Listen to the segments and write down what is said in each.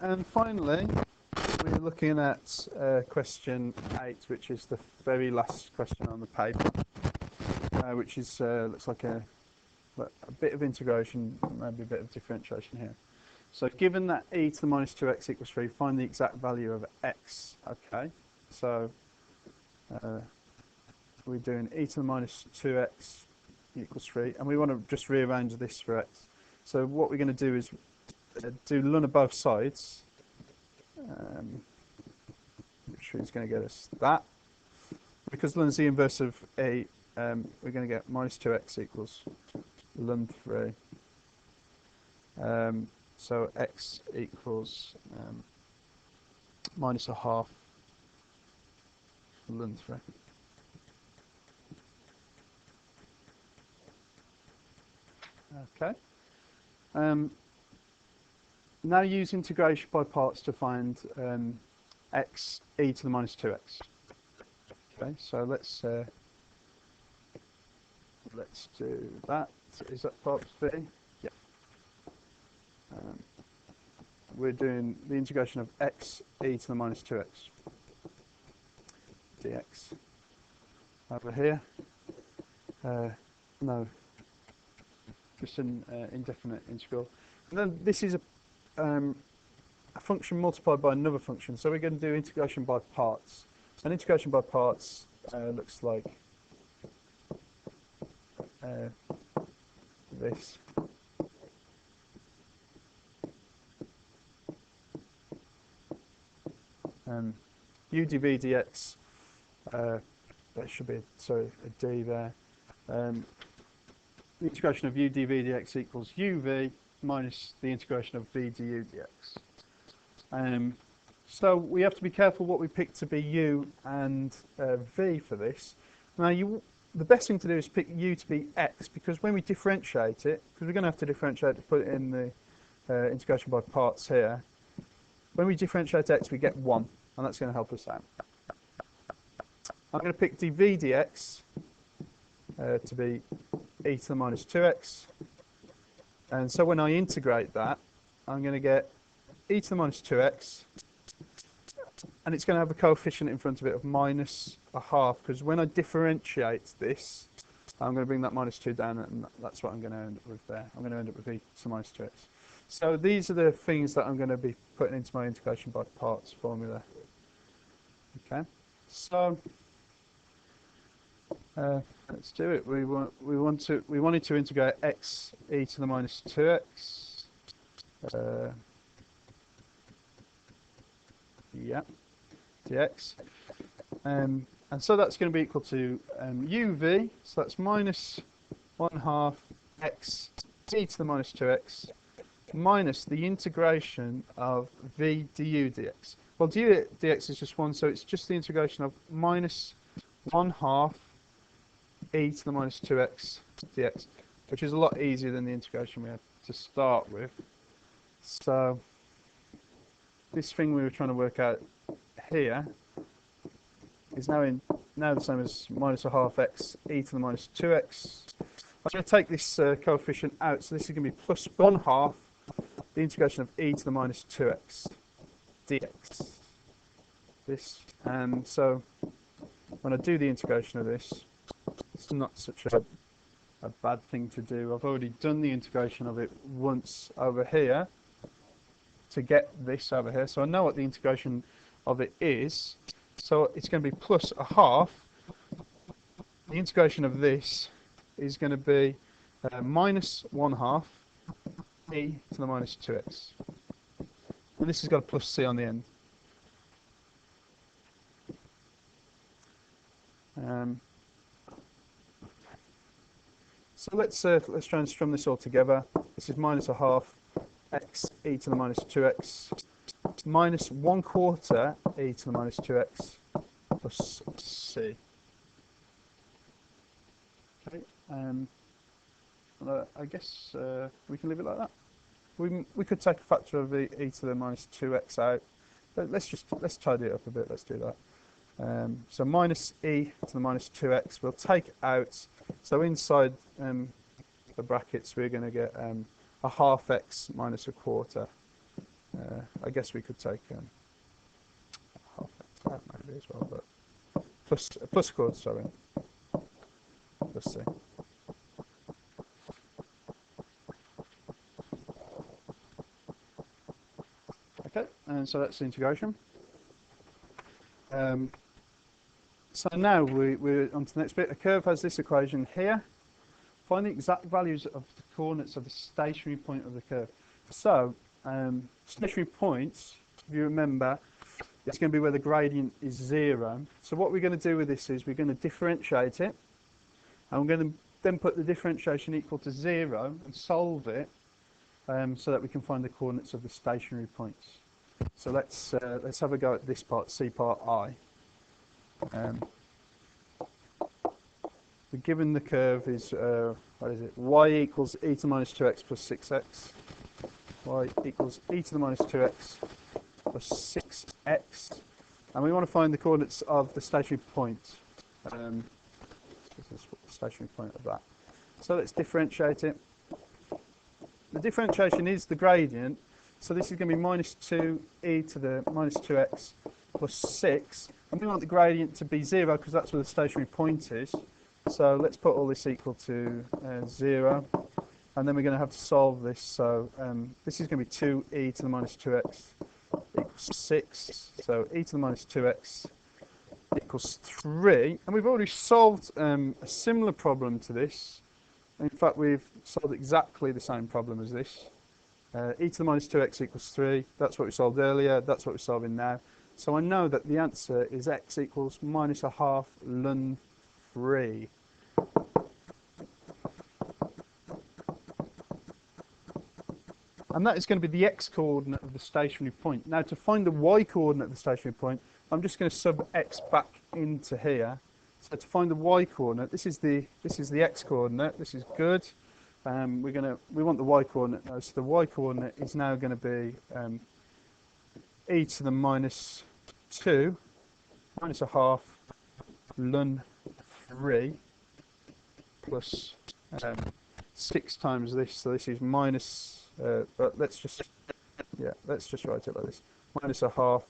and finally, we're looking at question 8, which is the very last question on the paper, which is looks like a bit of integration, maybe a bit of differentiation here. So given that e to the minus 2x equals 3, find the exact value of x. Okay, so we're doing e to the minus 2x equals 3, and we want to just rearrange this for x. So what we're going to do is do ln of both sides, which is going to get us that. Because ln is the inverse of e, we're going to get minus 2x equals ln 3. So x equals minus a half ln 3. Okay. Now use integration by parts to find x e to the minus 2x. Okay, so let's do that. Is that part B? Yeah. We're doing the integration of x e to the minus 2x dx over here. No, just an indefinite integral. And then this is a function multiplied by another function, so we're going to do integration by parts. And integration by parts looks like this. U dv dx, there should be a d there. The integration of u dv dx equals uv minus the integration of v du dx. So we have to be careful what we pick to be u and v for this. Now the best thing to do is pick u to be x, because when we differentiate it, because we're going to have to differentiate to put it in the integration by parts here, when we differentiate x we get 1, and that's going to help us out. I'm going to pick dv dx to be e to the minus 2x, and so when I integrate that I'm going to get e to the minus 2x, and it's going to have a coefficient in front of it of minus a half, because when I differentiate this I'm going to bring that minus 2 down, and that's what I'm going to end up with there. I'm going to end up with e to the minus 2x. So these are the things that I'm going to be putting into my integration by parts formula. Okay, so let's do it. We wanted to integrate x e to the minus 2x. Yeah, dx. And so that's going to be equal to uv, so that's minus 1/2 x e to the minus 2x minus the integration of v du dx. Well, du dx is just 1, so it's just the integration of minus 1/2 e to the minus 2x dx, which is a lot easier than the integration we had to start with. So this thing we were trying to work out here is now the same as minus 1/2 x e to the minus 2x. I'm going to take this coefficient out, so this is going to be plus 1/2 the integration of e to the minus 2x dx. This, and so when I do the integration of this, it's not such a bad thing to do. I've already done the integration of it once over here to get this over here, so I know what the integration of it is. So it's going to be plus 1/2. The integration of this is going to be minus 1/2 e to the minus 2x. And this has got a plus c on the end. So let's try and strum this all together. This is minus 1/2 x e to the minus 2x minus 1/4 e to the minus 2x plus c. Okay, I guess we can leave it like that. We could take a factor of e to the minus 2x out, but let's tidy it up a bit. Let's do that. So minus e to the minus 2x we'll take out. So inside the brackets we're going to get 1/2 x minus 1/4 I guess we could take half that maybe as well, but plus chord, sorry. Let's see. Okay, and so that's the integration. So now we're on to the next bit. A curve has this equation here. Find the exact values of the coordinates of the stationary point of the curve. So stationary points, if you remember, it's going to be where the gradient is 0. So what we're going to do with this is we're going to differentiate it, and we're going to then put the differentiation equal to 0 and solve it so that we can find the coordinates of the stationary points. So let's have a go at this part, C part I. Given the curve is what is it? Y equals e to the minus 2x plus 6x. Y equals e to the minus 2x plus 6x, and we want to find the coordinates of the stationary point. This is the stationary point of that. So let's differentiate it. The differentiation is the gradient, so this is going to be minus 2e to the minus 2x plus 6, and we want the gradient to be 0 because that's where the stationary point is. So let's put all this equal to 0, and then we're going to have to solve this. So this is going to be 2e to the minus 2x equals 6. So e to the minus 2x equals 3. And we've already solved a similar problem to this. In fact, we've solved exactly the same problem as this. E to the minus 2x equals 3. That's what we solved earlier. That's what we're solving now. So I know that the answer is x equals minus a half ln 3. And that is going to be the x-coordinate of the stationary point. Now, to find the y-coordinate of the stationary point, I'm just going to sub x back into here. So to find the y-coordinate, this is the x-coordinate. This is good. We want the y-coordinate now. So the y-coordinate is now going to be e to the minus 2 minus a half ln 3 plus 6 times this. So this is minus. But let's just write it like this: minus a half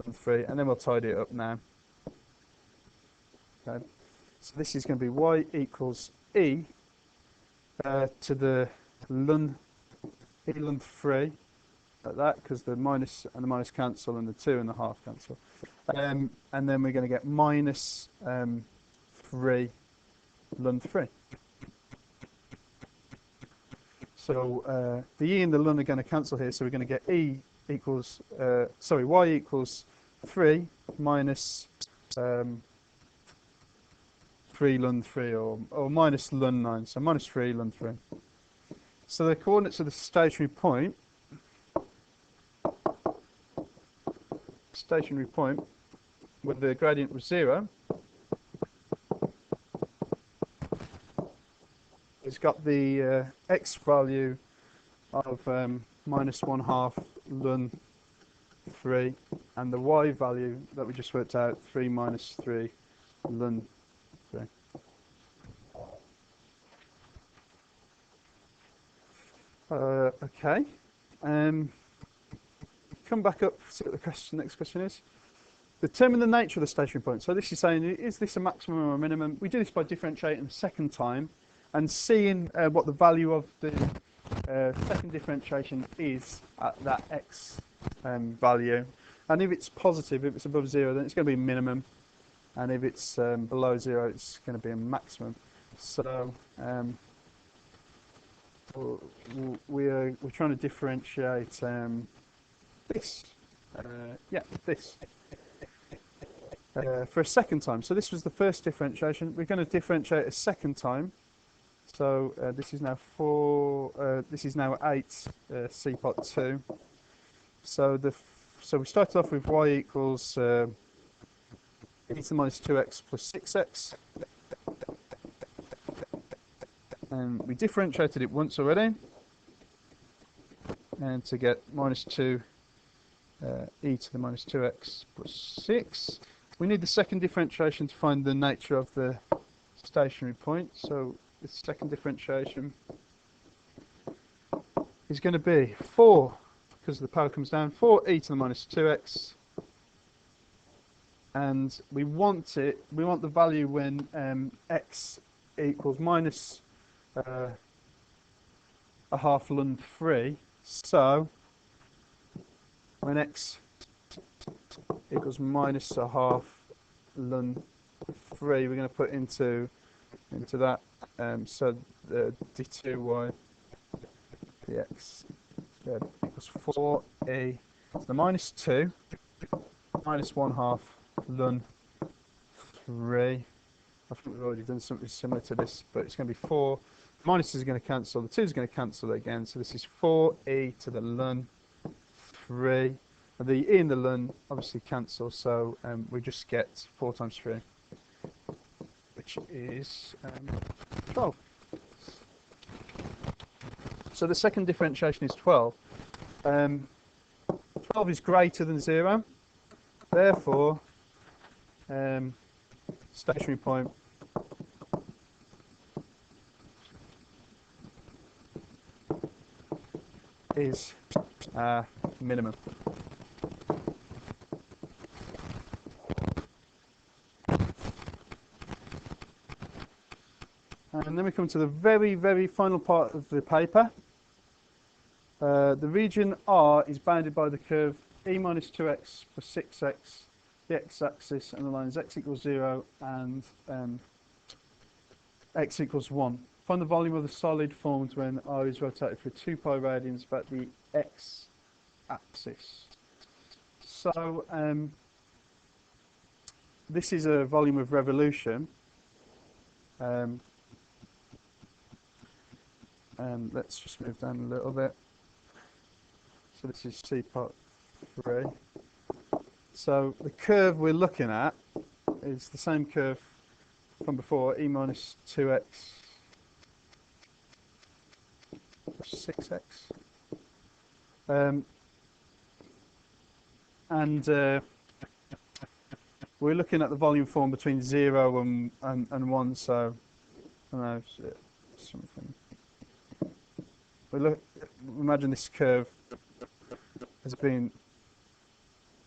ln 3, and then we'll tidy it up now. Okay, so this is going to be y equals e to the ln 3, like that, because the minus and the minus cancel, and the 2 and the half cancel, and then we're going to get minus 3 ln 3. So the e and the ln are going to cancel here, so we're going to get y equals 3 minus 3 ln 3, or minus ln 9, so minus 3 ln 3. So the coordinates of the stationary point where the gradient was 0, it's got the x value of minus 1/2 ln 3, and the y value that we just worked out, 3 minus 3 ln 3. Okay. Come back up, see what the next question is. Determine the nature of the stationary point. So this is saying, is this a maximum or a minimum? We do this by differentiating the second time and seeing what the value of the second differentiation is at that x value. And if it's positive, if it's above 0, then it's going to be a minimum. And if it's below 0, it's going to be a maximum. So we're trying to differentiate this. This. For a second time. So this was the first differentiation. We're going to differentiate a second time. So this is now 4. This is now 8 C pot 2. So we started off with y equals e to the minus 2x plus 6x, and we differentiated it once already, and to get minus 2 e to the minus 2x plus 6. We need the second differentiation to find the nature of the stationary point. So the second differentiation is going to be 4 because the power comes down, 4e to the minus 2x. And we want the value when x equals minus a half ln 3. So when x equals minus a half ln 3, we're going to put into that, so the d2y dx equals 4e to the minus 2 minus 1/2 ln 3. I think we've already done something similar to this, but it's going to be 4. Minuses are going to cancel, the 2 is going to cancel again, so this is 4e to the ln 3. And the e and the ln obviously cancel, so we just get 4 times 3, which is 12. So the second differentiation is 12. 12 is greater than 0, therefore stationary point is minimum. And then we come to the very, very final part of the paper. The region R is bounded by the curve e minus 2x plus 6x, the x-axis, and the lines x equals 0 and x equals 1. Find the volume of the solid formed when R is rotated for 2 pi radians about the x-axis. So this is a volume of revolution. Let's just move down a little bit. So this is C part 3. So the curve we're looking at is the same curve from before, e minus 2x plus 6x. We're looking at the volume form between 0 and 1, so I don't know, something. Imagine this curve has been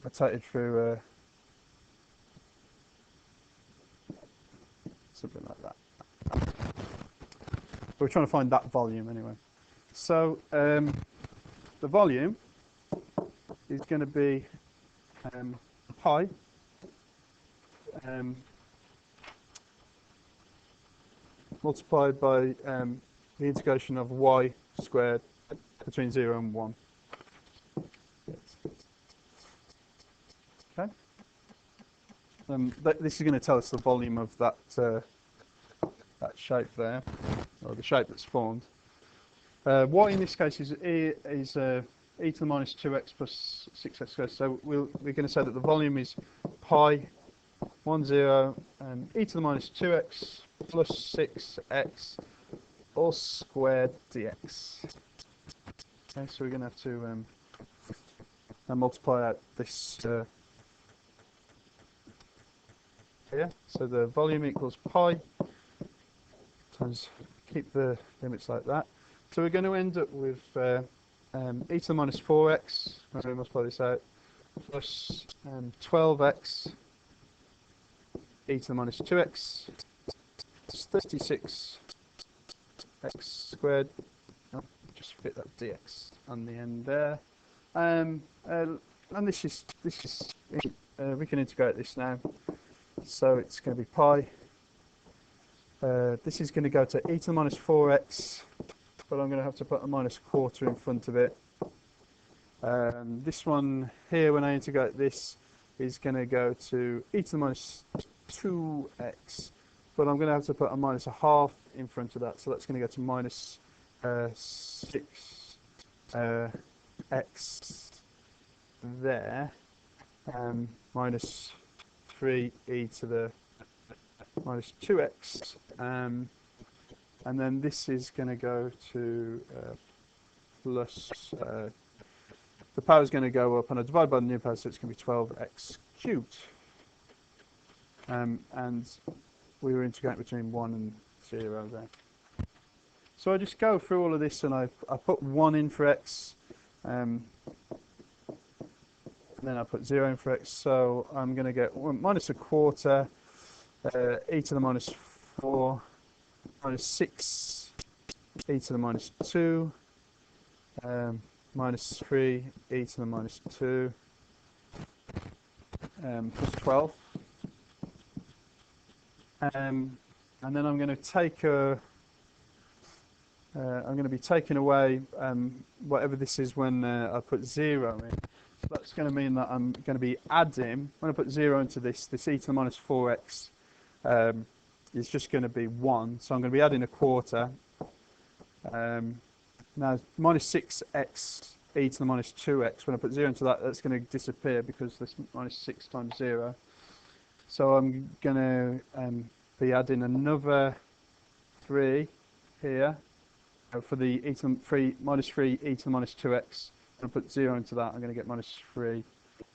rotated through something like that. We're trying to find that volume anyway. So the volume is going to be pi multiplied by the integration of y squared between 0 and 1. Okay. This is going to tell us the volume of that shape there, or the shape that's formed. Y in this case is e to the minus 2x plus 6x squared. So we're going to say that the volume is pi 1, 0 e to the minus 2x plus 6x all squared dx. Okay, so we're going to have to multiply out this here. So the volume equals pi times, keep the limits like that. So we're going to end up with e to the minus 4x, when we multiply this out, plus 12x e to the minus 2x, plus 36x squared. Oh, just fit that dx on the end there. And this is we can integrate this now. So it's going to be pi. This is going to go to e to the minus 4x, but I'm going to have to put a minus quarter in front of it. This one here, when I integrate this, is going to go to e to the minus 2x, but I'm going to have to put a minus a half in front of that, so that's going to go to minus 6x there, minus 3e to the minus 2x, and then this is going to go to plus, the power is going to go up, and I divide by the new power, so it's going to be 12x cubed. And we were integrating between 1 and 0 there. So I just go through all of this, and I put 1 in for x, and then I put 0 in for x, so I'm going to get minus a quarter e to the minus 4 minus 6 e to the minus 2 minus 3 e to the minus 2 plus 12. And then I'm going to take I'm going to be taking away whatever this is when I put 0 in. So that's going to mean that I'm going to be adding, when I put 0 into this e to the minus 4x is just going to be 1. So I'm going to be adding a quarter. Now, minus 6x e to the minus 2x, when I put 0 into that, that's going to disappear because this minus 6 times 0. So I'm going to be adding another 3 here for the minus 3 e to the minus 2x. When I put 0 into that, I'm going to get minus 3.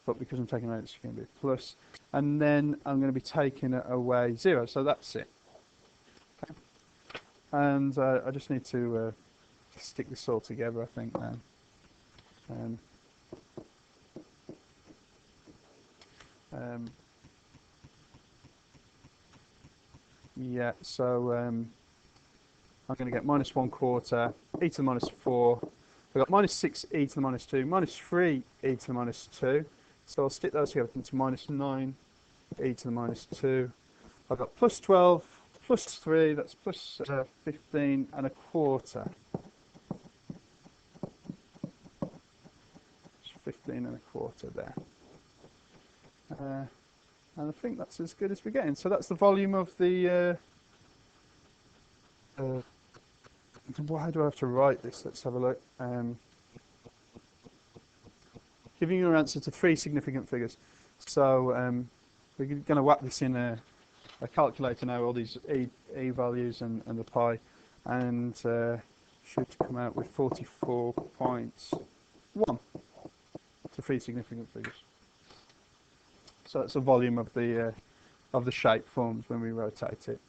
But because I'm taking it out, it's going to be plus. And then I'm going to be taking away 0. So that's it. Okay. And I just need to stick this all together, I think, now. Yeah, so I'm going to get minus 1 quarter e to the minus 4. We've got minus 6 e to the minus 2, minus 3 e to the minus 2. So I'll stick those together into minus 9 e to the minus 2. I've got plus 12, plus 3, that's plus 15 and a quarter. 15 and a quarter there. And I think that's as good as we're getting. So that's the volume of the... why do I have to write this? Let's have a look. Giving you an answer to 3 significant figures. So we're going to whack this in a calculator now, all these e values and the pi, and should come out with 44.1 to 3 significant figures. So that's the volume of the shape forms when we rotate it.